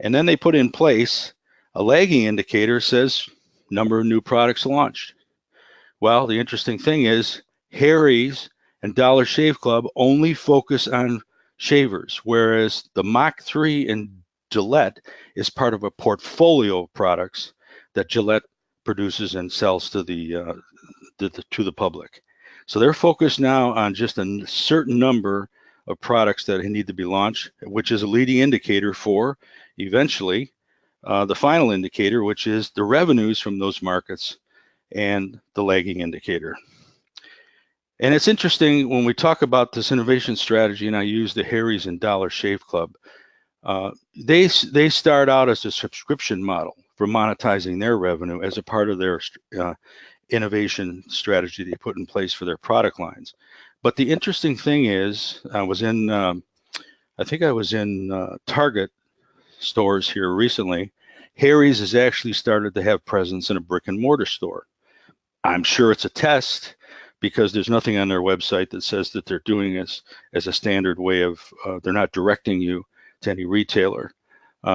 Speaker 3: And then they put in place a lagging indicator, says number of new products launched. Well, the interesting thing is Harry's and Dollar Shave Club only focus on shavers, whereas the Mach 3 and Gillette is part of a portfolio of products that Gillette produces and sells to the public. So they're focused now on just a certain number of products that need to be launched, which is a leading indicator for eventually the final indicator, which is the revenues from those markets and the lagging indicator. And it's interesting when we talk about this innovation strategy, and I use the Harry's and Dollar Shave Club, they start out as a subscription model for monetizing their revenue as a part of their innovation strategy they put in place for their product lines. But the interesting thing is, I think I was in Target stores here recently. Harry's has actually started to have presence in a brick and mortar store. I'm sure it's a test, because there's nothing on their website that says that they're doing this as a standard way of, they're not directing you to any retailer,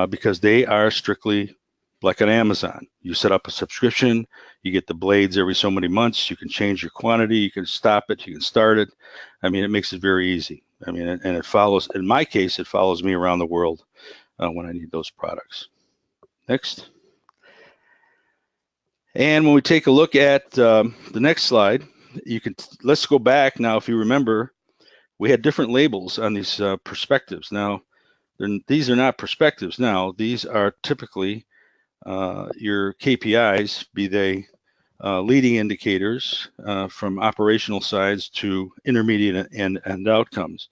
Speaker 3: because they are strictly like an Amazon. You set up a subscription, you get the blades every so many months, you can change your quantity, you can stop it, you can start it. I mean, it makes it very easy. I mean, and it follows, in my case, it follows me around the world when I need those products. Next. And when we take a look at the next slide, let's go back now. If you remember, we had different labels on these perspectives. Now, these are not perspectives now. These are typically your KPIs, be they leading indicators from operational sides to intermediate and outcomes.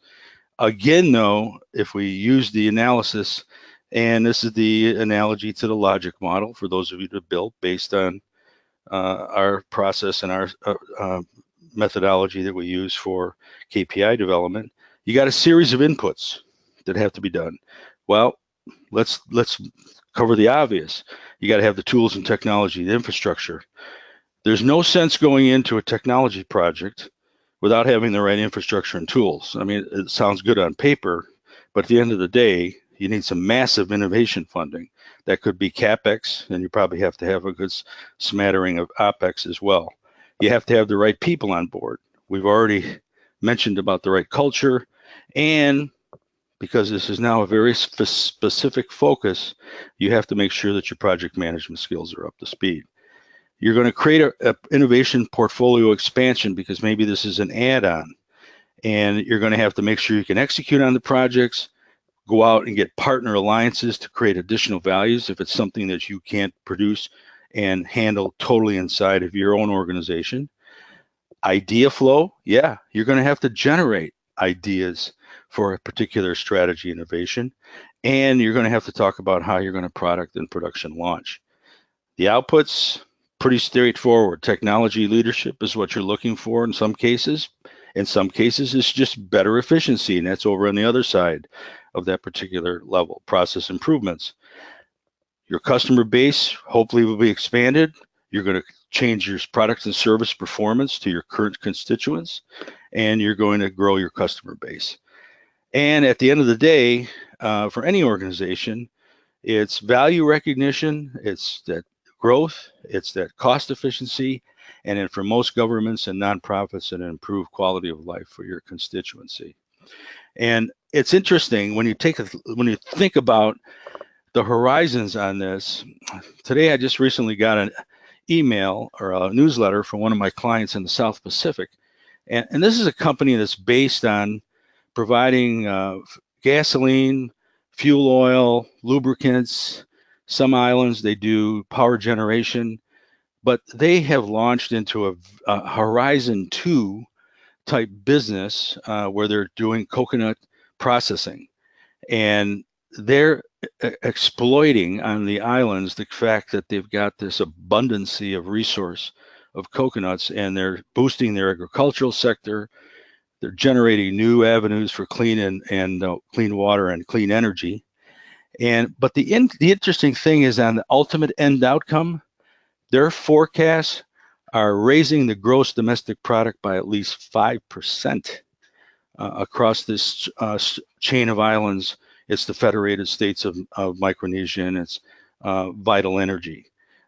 Speaker 3: Again, though, if we use the analysis, and this is the analogy to the logic model for those of you that build based on our process and our methodology that we use for KPI development, you got a series of inputs that have to be done. Well, let's cover the obvious. You got to have the tools and technology, the infrastructure. There's no sense going into a technology project without having the right infrastructure and tools. I mean, it sounds good on paper, but at the end of the day, you need some massive innovation funding. That could be CapEx, and you probably have to have a good smattering of OpEx as well. You have to have the right people on board. We've already mentioned about the right culture, and because this is now a very specific focus, you have to make sure that your project management skills are up to speed. You're going to create an innovation portfolio expansion because maybe this is an add-on, and you're going to have to make sure you can execute on the projects, go out and get partner alliances to create additional values if it's something that you can't produce and handle totally inside of your own organization. Idea flow, yeah, you're going to have to generate ideas for a particular strategy innovation, and you're going to have to talk about how you're going to product and production launch. The outputs, pretty straightforward. Technology leadership is what you're looking for in some cases. In some cases, it's just better efficiency, and that's over on the other side of that particular level, process improvements. Your customer base hopefully will be expanded. You're going to change your products and service performance to your current constituents, and you're going to grow your customer base. And at the end of the day, for any organization, it's value recognition, it's that growth, it's that cost efficiency, and then for most governments and nonprofits, an improved quality of life for your constituency. And it's interesting when you think about the horizons on this. Today, I just recently got an email or a newsletter from one of my clients in the South Pacific, and this is a company that's based on providing gasoline, fuel oil, lubricants. Some islands they do power generation, but they have launched into a Horizon 2 type business where they're doing coconut processing, and they're exploiting on the islands the fact that they've got this abundancy of resource of coconuts, and they're boosting their agricultural sector. They're generating new avenues for clean and clean water and clean energy. But the interesting thing is on the ultimate end outcome, their forecasts are raising the gross domestic product by at least 5% across this chain of islands. It's the Federated States of Micronesia, and it's vital energy.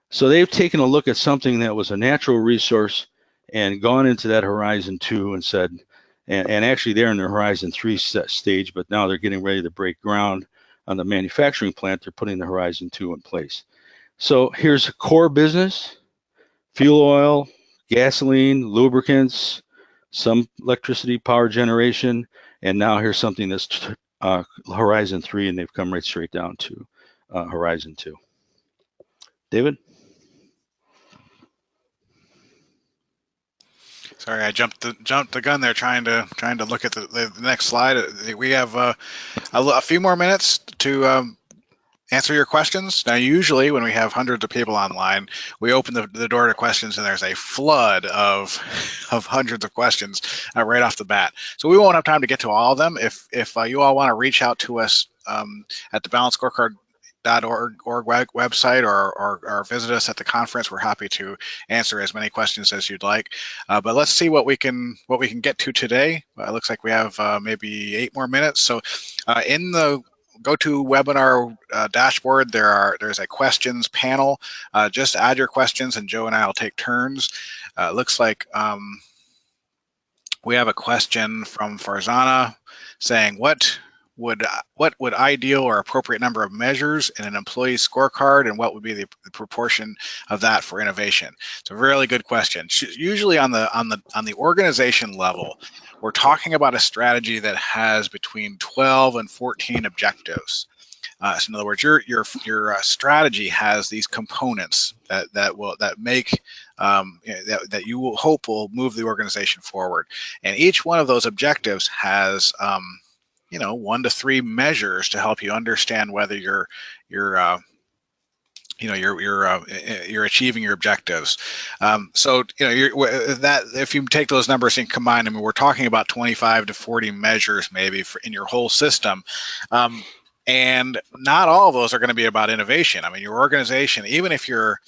Speaker 3: So they've taken a look at something that was a natural resource and gone into that Horizon 2 and said, and actually they're in the Horizon 3 stage, but now they're getting ready to break ground on the manufacturing plant. They're putting the Horizon 2 in place. So here's a core business: fuel oil, gasoline, lubricants, some electricity, power generation, and now here's something that's Horizon 3, and they've come right straight down to Horizon 2. David?
Speaker 2: Sorry, I jumped the gun there, trying to look at the next slide. We have a few more minutes to answer your questions. Now, usually when we have hundreds of people online, we open the door to questions, and there's a flood of hundreds of questions right off the bat. So we won't have time to get to all of them. If you all want to reach out to us at the balancescorecard.org website or visit us at the conference, we're happy to answer as many questions as you'd like. But let's see what we can get to today. It looks like we have maybe 8 more minutes. So in the GoToWebinar dashboard, there's a questions panel. Just add your questions, and Joe and I will take turns. Looks like we have a question from Farzana saying, what would ideal or appropriate number of measures in an employee scorecard, and what would be the proportion of that for innovation? It's a really good question. Usually on the organization level, we're talking about a strategy that has between 12 and 14 objectives. So in other words, your strategy has these components that make that you will hope will move the organization forward, and each one of those objectives has 1 to 3 measures to help you understand whether you're achieving your objectives. So that if you take those numbers and combine them, we're talking about 25 to 40 measures maybe in your whole system. And not all of those are going to be about innovation. I mean, your organization, even if you're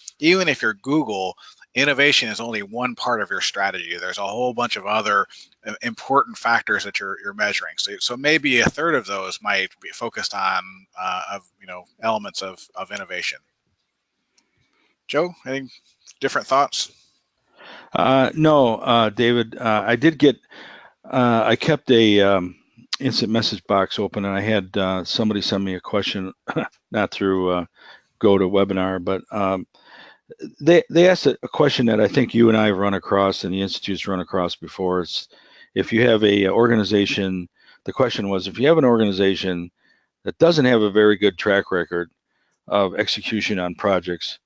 Speaker 2: Google, innovation is only one part of your strategy. There's a whole bunch of other important factors that you're measuring. So maybe a third of those might be focused on elements of innovation. Joe, any different thoughts?
Speaker 3: No, David. I did get. I kept a instant message box open, and I had somebody send me a question, not through GoToWebinar, but they asked a question that I think you and I have run across, and the Institute's run across before. It's if you have a organization. The question was, if you have an organization that doesn't have a very good track record of execution on projects,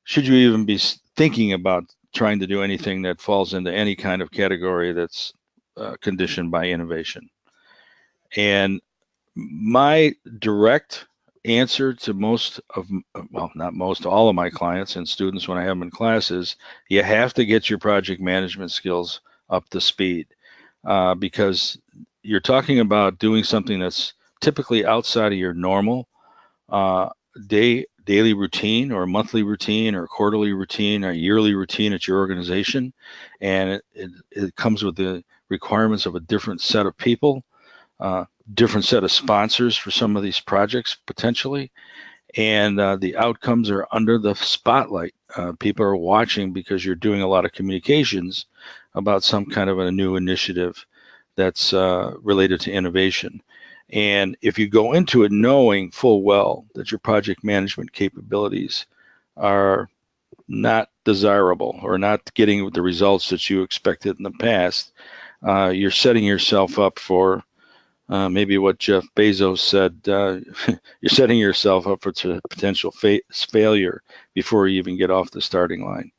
Speaker 3: should you even be thinking about trying to do anything that falls into any kind of category that's conditioned by innovation? And my direct answer to all of my clients and students when I have them in class is, you have to get your project management skills up to speed, because you're talking about doing something that's typically outside of your normal daily routine or monthly routine or quarterly routine or yearly routine at your organization, and it comes with the requirements of a different set of people. different set of sponsors for some of these projects potentially, and the outcomes are under the spotlight. People are watching because you're doing a lot of communications about some kind of a new initiative that's related to innovation. And if you go into it knowing full well that your project management capabilities are not desirable or not getting the results that you expected in the past, you're setting yourself up for maybe what Jeff Bezos said, you're setting yourself up for potential failure before you even get off the starting line.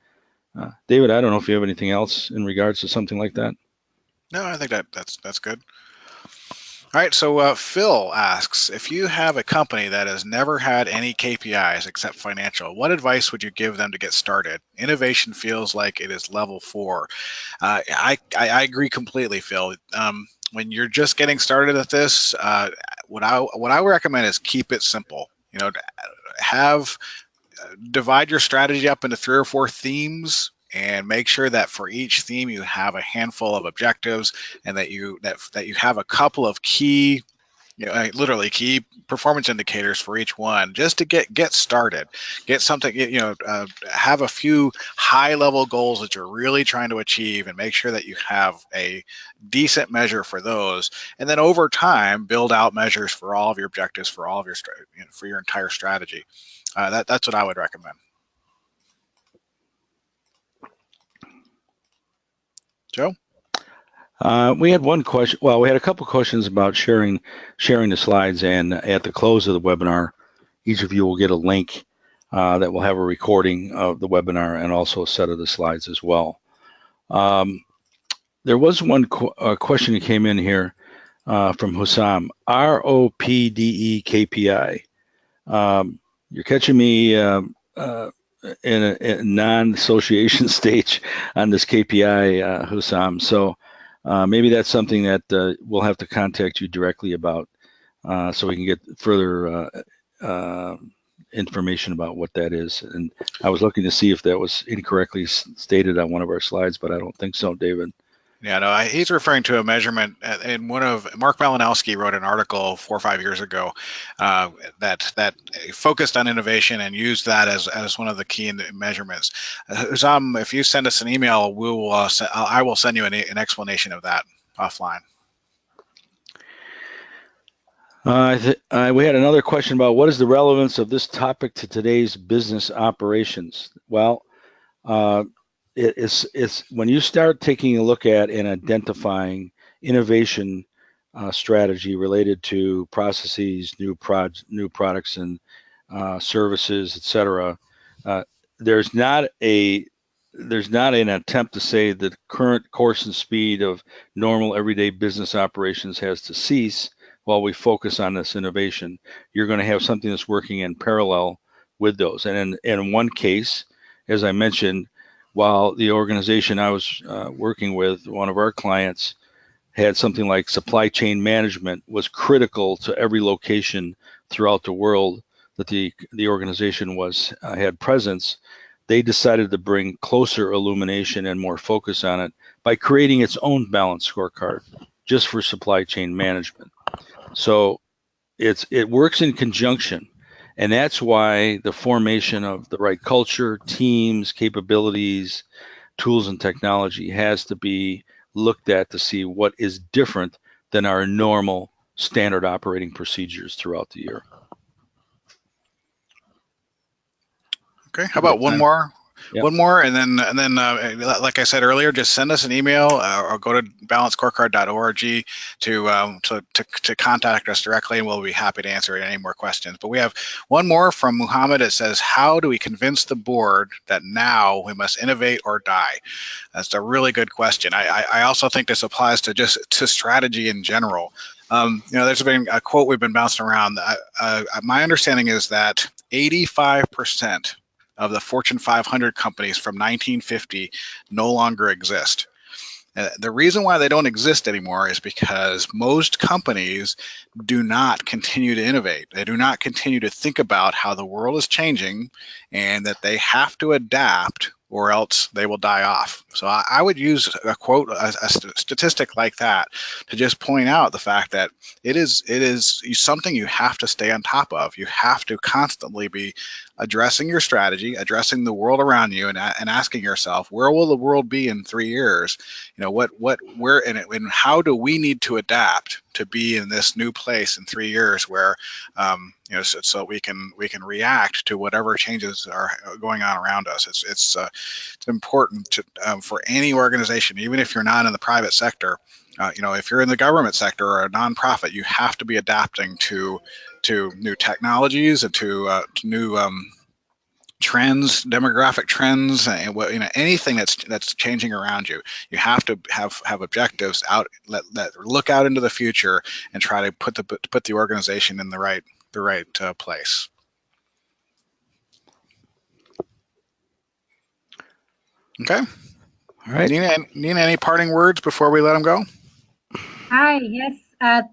Speaker 3: David, I don't know if you have anything else in regards to something like that.
Speaker 2: No, I think that's good. All right, so Phil asks, if you have a company that has never had any KPIs except financial, what advice would you give them to get started? Innovation feels like it is level 4. I agree completely, Phil. When you're just getting started at this, what I recommend is keep it simple. You know, divide your strategy up into 3 or 4 themes, and make sure that for each theme you have a handful of objectives, and that you have a couple of key, literally key performance indicators for each one, just to get started, get something, have a few high level goals that you're really trying to achieve, and make sure that you have a decent measure for those, and then over time build out measures for all of your objectives, for all of your for your entire strategy. That's what I would recommend. Joe?
Speaker 3: We had one question. Well, we had a couple questions about sharing the slides, and at the close of the webinar, each of you will get a link that will have a recording of the webinar and also a set of the slides as well. There was one question that came in here from Hussam. ROPDE KPI. You're catching me in a non-association stage on this KPI, Hussam. So maybe that's something that we'll have to contact you directly about, so we can get further information about what that is. And I was looking to see if that was incorrectly stated on one of our slides, but I don't think so, David.
Speaker 2: Yeah, no, he's referring to a measurement in one of Mark Malinowski wrote an article 4 or 5 years ago that focused on innovation and used that as one of the key measurements. If you send us an email, I will send you an explanation of that offline.
Speaker 3: We had another question about what is the relevance of this topic to today's business operations. Well, it's when you start taking a look at and identifying innovation strategy related to processes, new products and services, etc. There's not an attempt to say that the current course and speed of normal everyday business operations has to cease while we focus on this innovation. You're going to have something that's working in parallel with those. And in one case, as I mentioned, while the organization I was working with, one of our clients, had something like supply chain management was critical to every location throughout the world that the organization had presence, they decided to bring closer illumination and more focus on it by creating its own balanced scorecard just for supply chain management. So it works in conjunction. And that's why the formation of the right culture, teams, capabilities, tools, and technology has to be looked at to see what is different than our normal standard operating procedures throughout the year.
Speaker 2: Okay, how about one more? Yep. One more, and then like I said earlier, just send us an email or go to balancescorecard.org to contact us directly, and we'll be happy to answer any more questions. But we have one more from Muhammad. It says, how do we convince the board that now we must innovate or die? That's a really good question. I also think this applies to strategy in general. There's been a quote we've been bouncing around. My understanding is that 85% of the Fortune 500 companies from 1950 no longer exist. The reason why they don't exist anymore is because most companies do not continue to innovate. They do not continue to think about how the world is changing and that they have to adapt, or else they will die off. So I would use a quote, a statistic like that to just point out the fact that it is something you have to stay on top of. You have to constantly be addressing your strategy, addressing the world around you, and asking yourself, where will the world be in 3 years? Where, and how do we need to adapt to be in this new place in 3 years where, so we can react to whatever changes are going on around us. It's important to, for any organization, even if you're not in the private sector. If you're in the government sector or a nonprofit, you have to be adapting to new technologies and to new trends, demographic trends, and anything that's changing around you. You have to have objectives out that look out into the future and try to put the organization in the right place. Okay.
Speaker 3: All right.
Speaker 2: Nina, any parting words before we let them go?
Speaker 1: Hi, yes.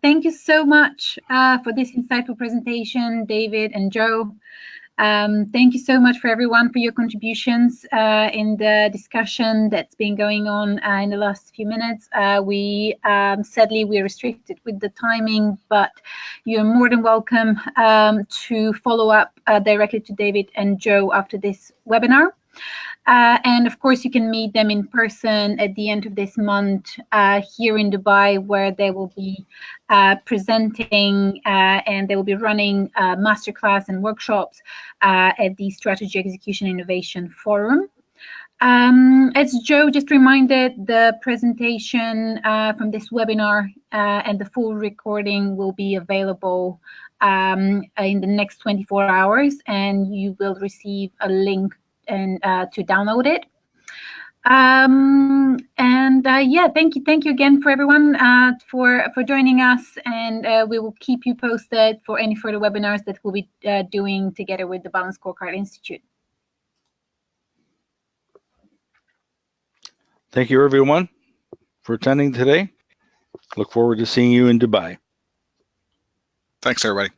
Speaker 1: Thank you so much for this insightful presentation, David and Joe. Thank you so much for everyone for your contributions in the discussion that's been going on in the last few minutes. Sadly, we're restricted with the timing, but you're more than welcome to follow up directly to David and Joe after this webinar. And of course, you can meet them in person at the end of this month here in Dubai, where they will be presenting and they will be running masterclass and workshops at the Strategy Execution Innovation Forum. As Joe just reminded, the presentation from this webinar and the full recording will be available in the next 24 hours, and you will receive a link to download it. Yeah, thank you again for everyone for joining us, and we will keep you posted for any further webinars that we'll be doing together with the Balanced Scorecard Institute.
Speaker 3: Thank you, everyone, for attending today. Look forward to seeing you in Dubai.
Speaker 2: Thanks, everybody.